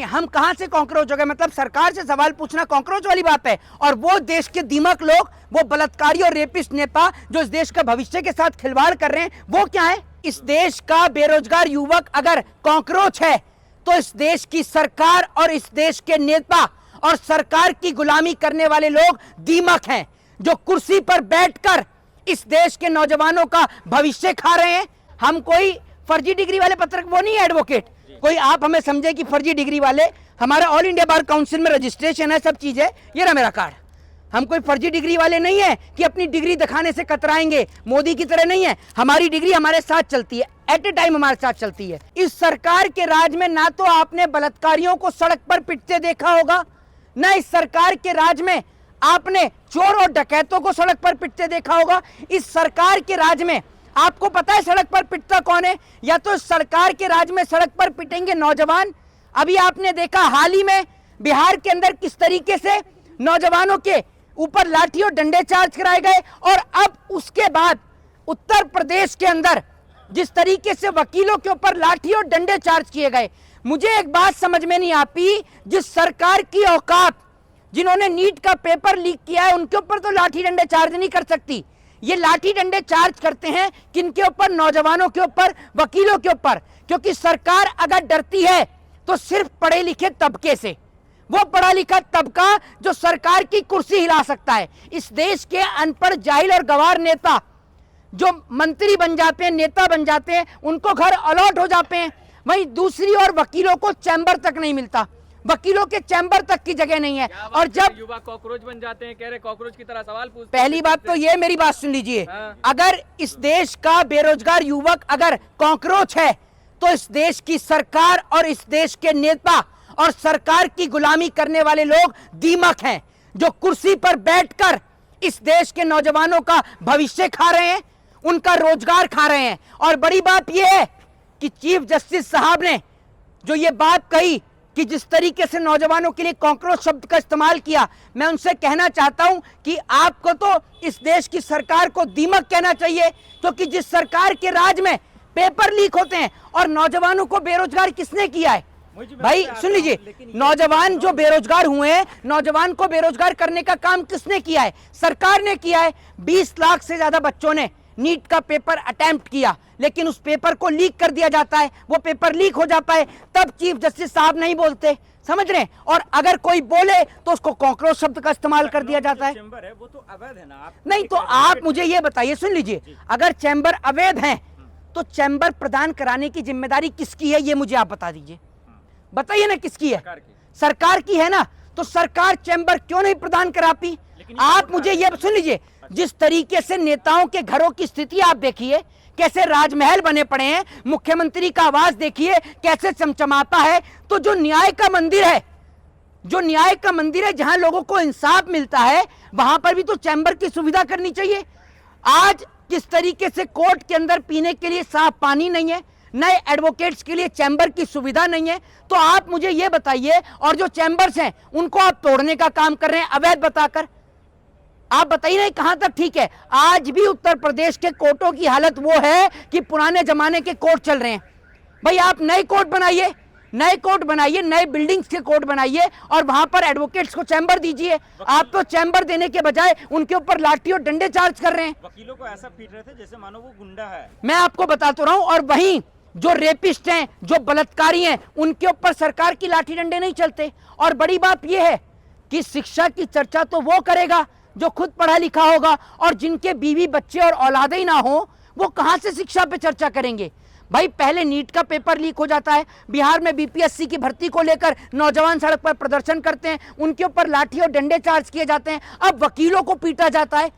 हम कहां से कॉकरोच हो गए? मतलब सरकार से सवाल पूछना कॉकरोच वाली बात है। और वो देश के दीमक लोग, वो बलात्कारी और रेपिस्ट नेता जो इस देश का भविष्य के साथ खिलवाड़ कर रहे हैं, वो क्या है? इस देश का बेरोजगार युवक अगर कॉकरोच है तो इस देश की सरकार और इस देश के नेता और सरकार की गुलामी करने वाले लोग दीमक हैं, जो कुर्सी पर बैठकर इस देश के नौजवानों का भविष्य खा रहे हैं। हम कोई फर्जी डिग्री वाले पत्रक वो नहीं है एडवोकेट, कोई आप हमें समझे कि फर्जी डिग्री वाले। हमारा ऑल इंडिया बार काउंसिल में रजिस्ट्रेशन है, सब चीज है, ये रहा मेरा कार्ड। हम कोई फर्जी डिग्री वाले नहीं है कि अपनी डिग्री दिखाने से कतराएंगे, मोदी की तरह नहीं है। हमारी डिग्री हमारे साथ चलती है, एट ए टाइम हमारे साथ चलती है। इस सरकार के राज में ना तो आपने बलात्कारियों को सड़क पर पिटते देखा होगा, ना इस सरकार के राज में आपने चोर और डकैतों को सड़क पर पिटते देखा होगा। इस सरकार के राज में आपको पता है सड़क पर पिटता कौन है? या तो इस सरकार के राज में सड़क पर पिटेंगे नौजवान। अभी आपने देखा हाल ही में बिहार के अंदर किस तरीके से नौजवानों के ऊपर लाठी और डंडे चार्ज कराए गए, और अब उसके बाद उत्तर प्रदेश के अंदर जिस तरीके से वकीलों के ऊपर लाठी और डंडे चार्ज किए गए। मुझे एक बात समझ में नहीं आती, जिस सरकार की औकात, जिन्होंने नीट का पेपर लीक किया है, उनके ऊपर तो लाठी डंडे चार्ज नहीं कर सकती। ये लाठी डंडे चार्ज करते हैं किनके ऊपर? नौजवानों के ऊपर, वकीलों के ऊपर। क्योंकि सरकार अगर डरती है तो सिर्फ पढ़े लिखे तबके से, वो पढ़ा लिखा तबका जो सरकार की कुर्सी हिला सकता है। इस देश के अनपढ़, जाहिल और गवार नेता जो मंत्री बन जाते हैं, नेता बन जाते हैं, उनको घर अलॉट हो जाते हैं। वहीं दूसरी ओर वकीलों को चैम्बर तक नहीं मिलता, वकीलों के चैम्बर तक की जगह नहीं है। और जब युवा कॉकरोच बन जाते हैं, कह रहे कॉकरोच की तरह सवाल पूछते। पहली बात तो ये, मेरी बात सुन लीजिए, अगर इस देश का बेरोजगार युवक अगर कॉकरोच है तो इस देश की सरकार और इस देश के नेता और सरकार की गुलामी करने वाले लोग दीमक हैं, जो कुर्सी पर बैठकर इस देश के नौजवानों का भविष्य खा रहे हैं, उनका रोजगार खा रहे हैं। और बड़ी बात यह है कि चीफ जस्टिस साहब ने जो ये बात कही कि जिस तरीके से नौजवानों के लिए कॉकरोच शब्द का इस्तेमाल किया, मैं उनसे कहना चाहता हूं कि आपको तो इस देश की सरकार को दीमक कहना चाहिए, क्योंकि जिस सरकार के राज में पेपर लीक होते हैं और नौजवानों को बेरोजगार किसने किया है? भाई सुन लीजिए, नौजवान जो बेरोजगार हुए हैं, नौजवान को बेरोजगार करने का काम किसने किया है? सरकार ने किया है। 20 लाख से ज्यादा बच्चों ने नीट का पेपर अटेम्प्ट किया, लेकिन उस पेपर को लीक कर दिया जाता है, वो पेपर लीक हो जाता है, तब चीफ जस्टिस साहब नहीं बोलते, समझ रहे हैं? और अगर कोई बोले तो उसको कॉकरोच शब्द का इस्तेमाल कर दिया जाता है। चैम्बर है वो तो अवैध है ना? नहीं तो आप मुझे ये बताइए, सुन लीजिए, अगर चैम्बर अवैध है तो चैम्बर प्रदान कराने की जिम्मेदारी किसकी है, ये मुझे आप बता दीजिए। बताइए ना किसकी है? सरकार की है ना। तो सरकार चैम्बर क्यों नहीं प्रदान कराती? आप मुझे ये सुन लीजिए, जिस तरीके से नेताओं के घरों की स्थिति आप देखिए, कैसे राजमहल बने पड़े हैं, मुख्यमंत्री का आवास देखिए कैसे चमचमाता है। तो जो न्याय का मंदिर है, जो न्याय का मंदिर है, जहां लोगों को इंसाफ मिलता है, वहां पर भी तो चैम्बर की सुविधा करनी चाहिए। आज किस तरीके से कोर्ट के अंदर पीने के लिए साफ पानी नहीं है, नए एडवोकेट्स के लिए चैम्बर की सुविधा नहीं है, तो आप मुझे ये बताइए, और जो चैम्बर्स हैं उनको आप तोड़ने का काम कर रहे हैं अवैध बताकर। आप बताइए ना कहां तक ठीक है? आज भी उत्तर प्रदेश के कोर्टों की हालत वो है कि पुराने जमाने के कोर्ट चल रहे हैं। भाई आप नए कोर्ट बनाइए, नए कोर्ट बनाइए, नए बिल्डिंग्स के कोर्ट बनाइए, और वहां पर एडवोकेट्स को चैम्बर दीजिए। आप तो चैम्बर देने के बजाय उनके ऊपर लाठी और डंडे चार्ज कर रहे हैं। वकीलों को ऐसा पीट रहे थे जैसे मानो वो गुंडा है। मैं आपको बता तो रहा हूं। और वहीं जो रेपिस्ट हैं, जो बलात्कारी हैं, उनके ऊपर सरकार की लाठी डंडे नहीं चलते। और बड़ी बात यह है कि शिक्षा की चर्चा तो वो करेगा जो खुद पढ़ा लिखा होगा, और जिनके बीवी बच्चे और औलादे ही ना हो, वो कहां से शिक्षा पे चर्चा करेंगे? भाई पहले नीट का पेपर लीक हो जाता है, बिहार में बीपीएससी की भर्ती को लेकर नौजवान सड़क पर प्रदर्शन करते हैं, उनके ऊपर लाठी और डंडे चार्ज किए जाते हैं, अब वकीलों को पीटा जाता है।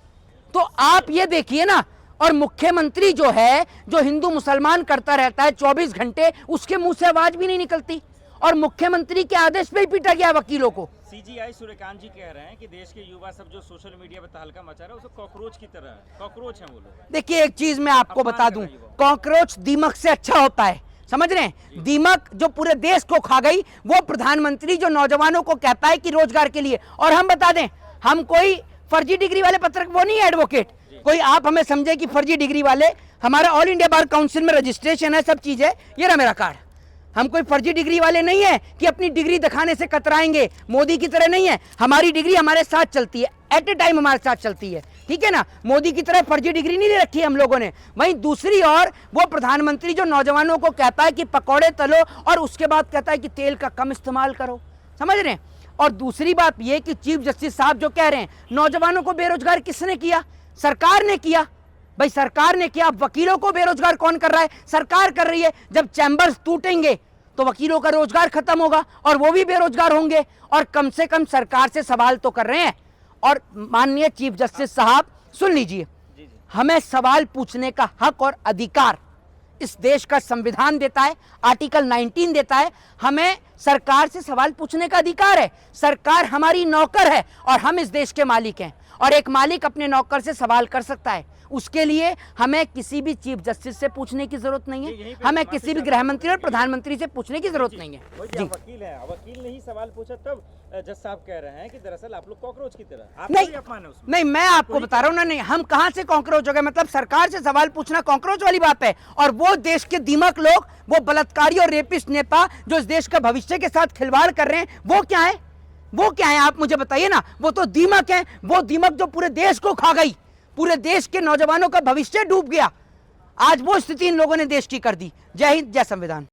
तो आप ये देखिए ना। और मुख्यमंत्री जो है, जो हिंदू मुसलमान करता रहता है 24 घंटे, उसके मुंह से आवाज भी नहीं निकलती, और मुख्यमंत्री के आदेश पे ही पीटा गया वकीलों को। सीजीआई सूर्यकांत जी कह रहे हैं कि देश के युवा सब जो सोशल मीडिया पर तहलका मचा रहा है, उसको कॉकरोच की तरह है, कॉकरोच है वो लोग। देखिए एक चीज मैं आपको बता दूं, कॉकरोच दीमक से अच्छा होता है, समझ रहे हैं? दीमक जो पूरे देश को खा गई, वो प्रधानमंत्री जो नौजवानों को कहता है कि रोजगार के लिए। और हम बता दें, हम कोई फर्जी डिग्री वाले पत्रक वो नहीं है एडवोकेट, कोई आप हमें समझे कि फर्जी डिग्री वाले। हमारा ऑल इंडिया बार काउंसिल में रजिस्ट्रेशन है, सब चीज है, ये रहा मेरा कार्ड। हम कोई फर्जी डिग्री वाले नहीं है कि अपनी डिग्री दिखाने से कतराएंगे, मोदी की तरह नहीं है। हमारी डिग्री हमारे साथ चलती है, एट ए टाइम हमारे साथ चलती है, ठीक है ना। मोदी की तरह फर्जी डिग्री नहीं ले रखी है हम लोगों ने। वहीं दूसरी ओर वो प्रधानमंत्री जो नौजवानों को कहता है कि पकौड़े तलो और उसके बाद कहता है कि तेल का कम इस्तेमाल करो, समझ रहे हैं। और दूसरी बात ये कि चीफ जस्टिस साहब जो कह रहे हैं नौजवानों को बेरोजगार किसने किया? सरकार ने किया भाई, सरकार ने किया। वकीलों को बेरोजगार कौन कर रहा है? सरकार कर रही है। जब चैम्बर्स टूटेंगे तो वकीलों का रोजगार खत्म होगा और वो भी बेरोजगार होंगे। और कम से कम सरकार से सवाल तो कर रहे हैं। और माननीय चीफ जस्टिस साहब सुन लीजिए, हमें सवाल पूछने का हक और अधिकार इस देश का संविधान देता है, आर्टिकल 19 देता है। हमें सरकार से सवाल पूछने का अधिकार है। सरकार हमारी नौकर है और हम इस देश के मालिक हैं। और एक मालिक अपने नौकर से सवाल कर सकता है, उसके लिए हमें किसी भी चीफ जस्टिस से पूछने की जरूरत नहीं है, हमें किसी भी गृह मंत्री और प्रधानमंत्री से पूछने की जरूरत नहीं है। जी, वकील है, वकील ने ही सवाल पूछा, तब जज साहब कह रहे हैं कि दरअसल आप लोग कॉकरोच की तरह। आप नहीं, कोई अपमान है उसमें? नहीं, मैं आपको बता रहा हूं ना, नहीं, हम कहां से कॉकरोच हो गए? मतलब सरकार से सवाल पूछना कॉकरोच वाली बात है। और वो देश के दीमक लोग, वो बलात्कारी और रेपिस्ट नेता जो इस देश का भविष्य के साथ खिलवाड़ कर रहे हैं, वो क्या है? वो क्या है आप मुझे बताइए ना। वो तो दीमक है, वो दीमक जो पूरे देश को खा गई, पूरे देश के नौजवानों का भविष्य डूब गया। आज वो स्थिति इन लोगों ने देश की कर दी। जय हिंद, जय संविधान।